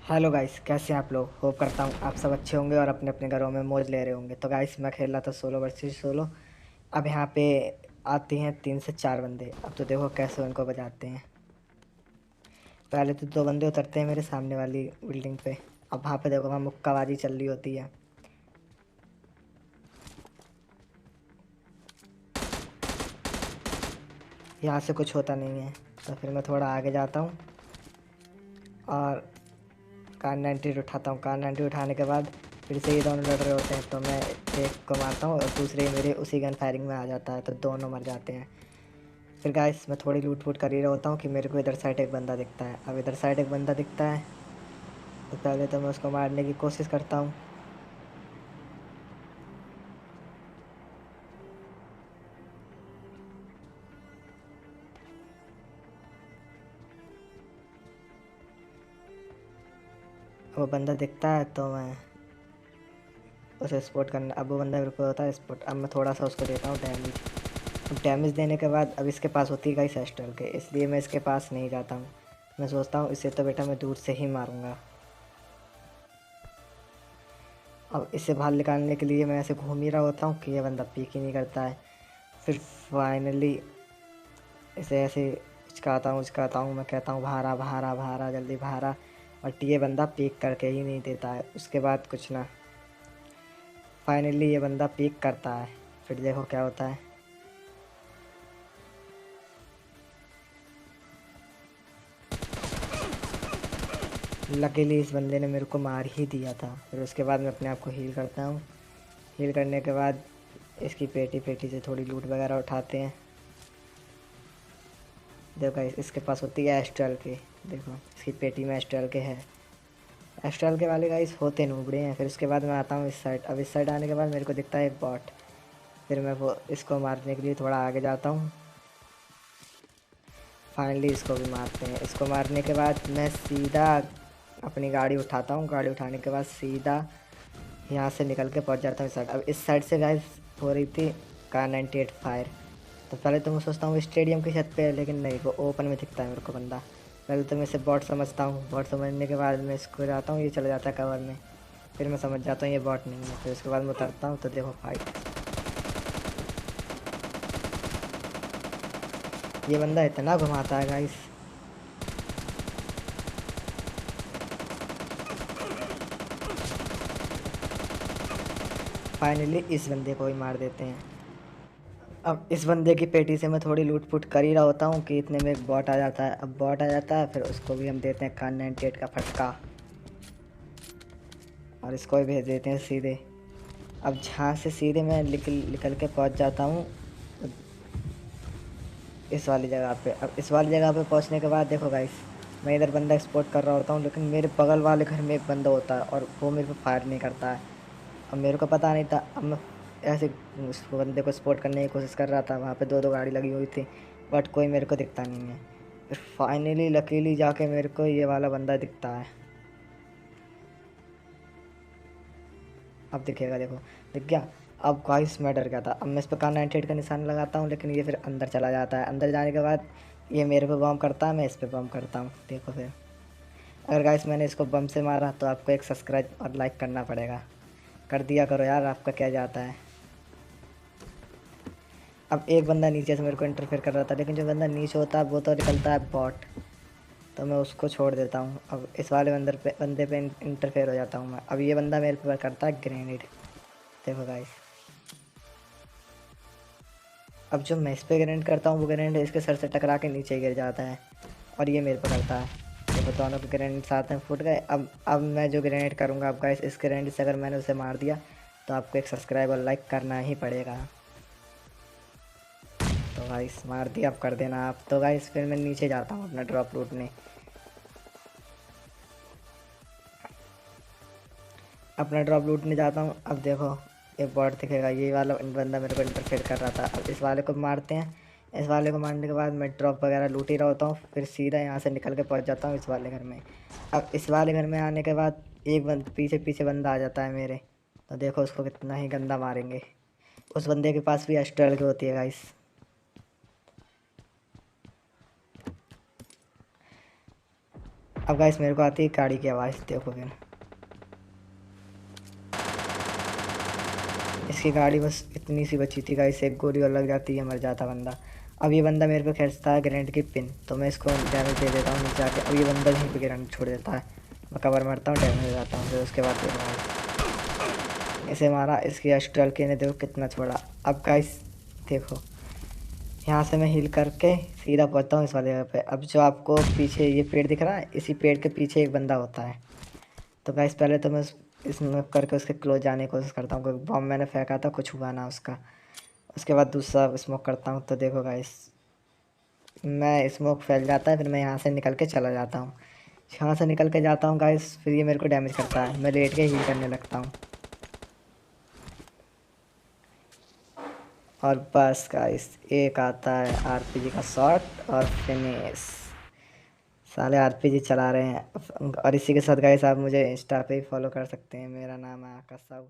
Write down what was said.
Hello guys, कैसे हैं आप लोग। होप करता हूँ आप सब अच्छे होंगे और अपने अपने घरों में मौज ले रहे होंगे। तो गाइस, मैं खेल रहा था सोलो वर्सेस सोलो। अब यहाँ पे आते हैं 3 से 4 बंदे। अब तो देखो कैसे उनको बजाते हैं। पहले तो 2 बंदे उतरते हैं मेरे सामने वाली बिल्डिंग पे। अब वहाँ पे देखो, वहाँ मुक्काबाजी चल रही होती है। यहाँ से कुछ होता नहीं है, तो फिर मैं थोड़ा आगे जाता हूँ और कार 90 उठाता हूँ। कार 90 उठाने के बाद फिर से ये दोनों लड़ रहे होते हैं, तो मैं एक को मारता हूँ और दूसरे मेरे उसी गन फायरिंग में आ जाता है, तो दोनों मर जाते हैं। फिर गाइस, मैं थोड़ी लूट फूट कर ही रहा होता हूँ कि मेरे को इधर साइड एक बंदा दिखता है। अब इधर साइड एक बंदा दिखता है, तो पहले तो मैं उसको मारने की कोशिश करता हूँ। वो बंदा दिखता है तो मैं उसे स्पॉट करना। अब वो बंदा मेरे को होता है स्पॉट। अब मैं थोड़ा सा उसको देता हूँ डैमेज। अब डैमेज देने के बाद अब इसके पास होती है गाइस एस्ट्रल के, इसलिए मैं इसके पास नहीं जाता हूँ। मैं सोचता हूँ इसे तो बेटा मैं दूर से ही मारूंगा। अब इसे बाहर निकालने के लिए मैं ऐसे घूम ही रहा होता हूँ कि ये बंदा पीक ही नहीं करता है। फिर फाइनली इसे ऐसे उचकाता हूँ। मैं कहता हूँ बाहर आ, बाहर आ, बाहर आ, जल्दी बाहर आ। बट ये बंदा पीक करके ही नहीं देता है। उसके बाद कुछ ना, फाइनली ये बंदा पीक करता है। फिर देखो क्या होता है। लकीली इस बंदे ने मेरे को मार ही दिया था। फिर उसके बाद मैं अपने आप को हील करता हूँ। हील करने के बाद इसकी पेटी पेटी से थोड़ी लूट वगैरह उठाते हैं। देखो गाइस, इसके पास होती है एस्ट्रल के। देखो इसकी पेटी में एस्ट्रल के है। एस्ट्रल के वाले गाइस होते नूबड़े हैं। फिर उसके बाद मैं आता हूँ इस साइड। अब इस साइड आने के बाद मेरे को दिखता है एक बॉट। फिर मैं वो इसको मारने के लिए थोड़ा आगे जाता हूँ। फाइनली इसको भी मारते हैं। इसको मारने के बाद मैं सीधा अपनी गाड़ी उठाता हूँ। गाड़ी उठाने के बाद सीधा यहाँ से निकल के पहुँच जाता हूँ इस साइड। अब इस साइड से गाइस हो रही थी कार 98 फायर। तो पहले तो मैं सोचता हूँ स्टेडियम की छत पे है, लेकिन नहीं, वो ओपन में दिखता है मेरे को बंदा। पहले तो मैं इसे बॉट समझता हूँ। बॉट समझने के बाद मैं इसको जाता हूँ, ये चला जाता है कवर में। फिर मैं समझ जाता हूँ ये बॉट नहीं है। फिर उसके बाद मैं उतरता हूँ, तो देखो फाइट। ये बंदा इतना घुमाता है गाइस। फाइनली इस बंदे को ही मार देते हैं। अब इस बंदे की पेटी से मैं थोड़ी लूट फूट कर ही रहा होता हूँ कि इतने में एक बॉट आ जाता है। अब बॉट आ जाता है, फिर उसको भी हम देते हैं कार 98 का फटका और इसको भी भेज देते हैं सीधे। अब जहाँ से सीधे मैं निकल निकल के पहुँच जाता हूँ इस वाली जगह पे। अब इस वाली जगह पे पहुँचने के बाद देखो गाइस, मैं इधर बंदा एक्सपोर्ट कर रहा होता हूँ, लेकिन मेरे बगल वाले घर में एक बंदा होता है और वो मेरे पे फायर नहीं करता है। अब मेरे को पता नहीं था। अब मैं ऐसे उस बंदे को स्पॉट करने की कोशिश कर रहा था। वहाँ पे दो दो गाड़ी लगी हुई थी, बट कोई मेरे को दिखता नहीं है। फिर फाइनली लकीली जाके मेरे को ये वाला बंदा दिखता है। अब दिखेगा, देखो दिख गया। अब गाइस मैं डर गया था। अब मैं इस पर कार 98 का निशान लगाता हूँ, लेकिन ये फिर अंदर चला जाता है। अंदर जाने के बाद ये मेरे पे बम करता है, मैं इस पे बम करता हूँ। देखो फिर, अगर गाइस मैंने इसको बम से मारा तो आपको एक सब्सक्राइब और लाइक करना पड़ेगा। कर दिया करो यार, आपका क्या जाता है। अब एक बंदा नीचे से मेरे को इंटरफेयर कर रहा था, लेकिन जो बंदा नीचे होता है वो तो निकलता है बॉट, तो मैं उसको छोड़ देता हूँ। अब इस वाले बंदे पे इंटरफेयर हो जाता हूँ मैं। अब ये बंदा मेरे पे करता है ग्रेनेड। देखो गाइस, अब जो मैं इस पे ग्रेनेड करता हूँ वो ग्रेनेड इसके सर से टकरा के नीचे गिर जाता है और ये मेरे पे करता है। देखो दोनों के ग्रेनेड साथ में फूट गए। अब मैं जो ग्रेनेड करूँगा, अब गाइस इस ग्रेनेड से अगर मैंने उसे मार दिया तो आपको एक सब्सक्राइब और लाइक करना ही पड़ेगा। तो गाइस मार दिया, अब कर देना आप। तो गाइस फिर मैं नीचे जाता हूँ अपना ड्रॉप लूटने। अपना ड्रॉप लूटने जाता हूँ। अब देखो एक बॉट दिखेगा, ये वाला बंदा मेरे को इंटरफेयर कर रहा था। अब इस वाले को मारते हैं। इस वाले को मारने के बाद मैं ड्रॉप वगैरह लूट ही रहा होता हूँ। फिर सीधा यहाँ से निकल के पहुँच जाता हूँ इस वाले घर में। अब इस वाले घर में आने के बाद एक पीछे पीछे बंदा आ जाता है मेरे। तो देखो उसको कितना ही गंदा मारेंगे। उस बंदे के पास भी एस्ट्रल की होती है गाइस। अब गाइस मेरे को आती है गाड़ी की आवाज़, देखो फिर इसकी गाड़ी बस इतनी सी बची थी गाइस, एक गोली और लग जाती है मर जाता बंदा। अब ये बंदा मेरे पे खींचता है ग्रेनेड की पिन, तो मैं इसको डैमेज दे देता हूँ नीचे आके। अब ये बंदा यहीं पे ग्रेनेड छोड़ देता है, मैं कवर मारता हूँ, डैमेज हो जाता हूँ। फिर उसके बाद देखो गाइस इसे मारा, इसकी एस्ट्रल के ने देखो कितना छोड़ा। अब गाइस देखो यहाँ से मैं हील करके सीधा पहुँचता हूँ इस वाले जगह पे। अब जो आपको पीछे ये पेड़ दिख रहा है, इसी पेड़ के पीछे एक बंदा होता है। तो गाइस पहले तो मैं इसमें करके उसके क्लोज जाने की कोशिश करता हूँ, क्योंकि बॉम्ब मैंने फेंका था, कुछ हुआ ना उसका। उसके बाद दूसरा स्मोक करता हूँ, तो देखो गाइस मैं स्मोक फैल जाता है, फिर मैं यहाँ से निकल के चला जाता हूँ। यहाँ से निकल के जाता हूँ गाइस, फिर ये मेरे को डैमेज करता है, मैं लेट के हील करने लगता हूँ। और बस गाइस एक आता है आरपीजी का शॉट और फिनिश। साले आरपीजी चला रहे हैं। और इसी के साथ गाइस आप मुझे इंस्टा पे ही फॉलो कर सकते हैं, मेरा नाम है आकाश साहू।